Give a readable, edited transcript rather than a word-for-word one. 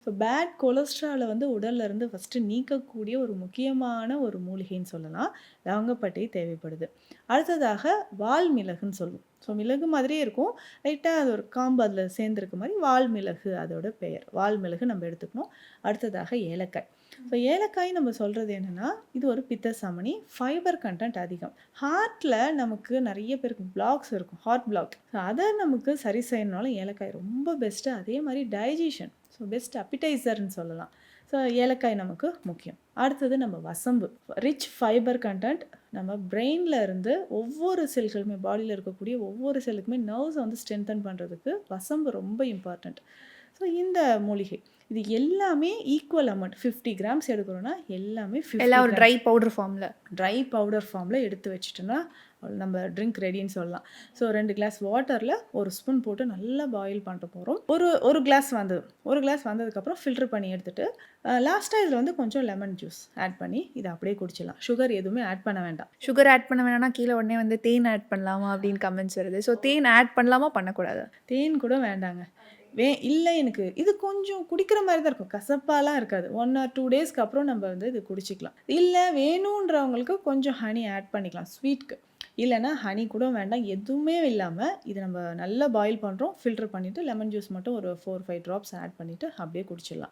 இப்போ பேட் கொலஸ்ட்ராலை வந்து உடல்ல இருந்து ஃபஸ்ட்டு நீக்கக்கூடிய ஒரு முக்கியமான ஒரு மூலிகைன்னு சொல்லலாம். லவங்கப்பட்டை தேவைப்படுது. அடுத்ததாக வால் மிளகுன்னு சொல்லுவோம். ஸோ மிளகு மாதிரியே இருக்கும். லைட்டா அது ஒரு காம்பு அதில சேர்ந்திருக்க மாரி வால் மிளகு அதோட பெயர். வால் மிளகு நம்ம எடுத்துக்கணும். அடுத்ததாக ஏலக்காய். ஸோ ஏலக்காய் நம்ம சொல்றது என்னன்னா, இது ஒரு பித்த சமனி. ஃபைபர் கன்டென்ட் அதிகம். ஹார்ட்ல நமக்கு நெறைய பேருக்கு பிளாக்ஸ் இருக்கும். Heart block. ஸோ அத நமக்கு சரி செய்யணும்னாலும் ஏலக்காய் ரொம்ப பெஸ்ட்டு. அதே மாரி டைஜஷன். ஸோ பெஸ்ட் அப்பிடைசர்ன்னு சொல்லலாம். ஸோ ஏலக்காய் நமக்கு முக்கியம். அடுத்தது நம்ம வசம்பு. ரிச் ஃபைபர் கன்டென்ட் நம்ம பிரெயின்ல இருந்து ஒவ்வொரு செல்களுமே பாடியில இருக்கக்கூடிய ஒவ்வொரு செல்லுக்குமே நர்வ்ஸ வந்து ஸ்ட்ரென்தன் பண்ணுறதுக்கு வசம்பு ரொம்ப இம்பார்ட்டன்ட். ஸோ இந்த மூலிகை இது எல்லாமே ஈக்குவல் அமௌண்ட் 50 கிராம்ஸ் எடுக்கிறோன்னா எல்லாமே 50 எல்லாம் ஒரு ட்ரை கிராம்ஸ் பவுடர் ஃபார்ம்ல. ட்ரை பவுடர் ஃபார்மில் எடுத்து வச்சுட்டோன்னா நம்ம ட்ரிங்க் ரெடின்னு சொல்லலாம். ஸோ 2 கிளாஸ் வாட்டரில் 1 ஸ்பூன் போட்டு நல்லா பாயில் பண்ண போகிறோம். ஒரு கிளாஸ் வந்தது. ஒரு கிளாஸ் வந்ததுக்கப்புறம் ஃபில்டர் பண்ணி எடுத்துட்டு லாஸ்ட்டாக இதில் வந்து கொஞ்சம் லெமன் ஜூஸ் ஆட் பண்ணி இதை அப்படியே குடிச்சிடலாம். சுகர் எதுவுமே ஆட் பண்ண வேண்டாம். சுகர் ஆட் பண்ண வேணாம்னா கீழே உடனே வந்து தேன் ஆட் பண்ணலாமா அப்படின்னு கமெண்ட்ஸ் வருது. ஸோ தேன் ஆட் பண்ணலாமா பண்ணக்கூடாது? தேன் கூட வேண்டாங்க. இல்லை எனக்கு இது கொஞ்சம் குடிக்கிற மாதிரி தான் இருக்கும். கசப்பாலாம் இருக்காது. 1 ஆர் 2 டேஸ்க்கு அப்புறம் நம்ம வந்து இது குடிச்சிக்கலாம். இல்லை வேணுன்றவங்களுக்கு கொஞ்சம் ஹனி ஆட் பண்ணிக்கலாம் ஸ்வீட்க்கு. இல்லைன்னா ஹனி கூட வேண்டாம். எதுவுமே இல்லாமல் இது நம்ம நல்லா பாயில் பண்ணுறோம். ஃபில்டர் பண்ணிவிட்டு லெமன் ஜூஸ் மட்டும் ஒரு 4, 5 ட்ராப்ஸ் ஆட் பண்ணிவிட்டு அப்படியே குடிச்சிடலாம்.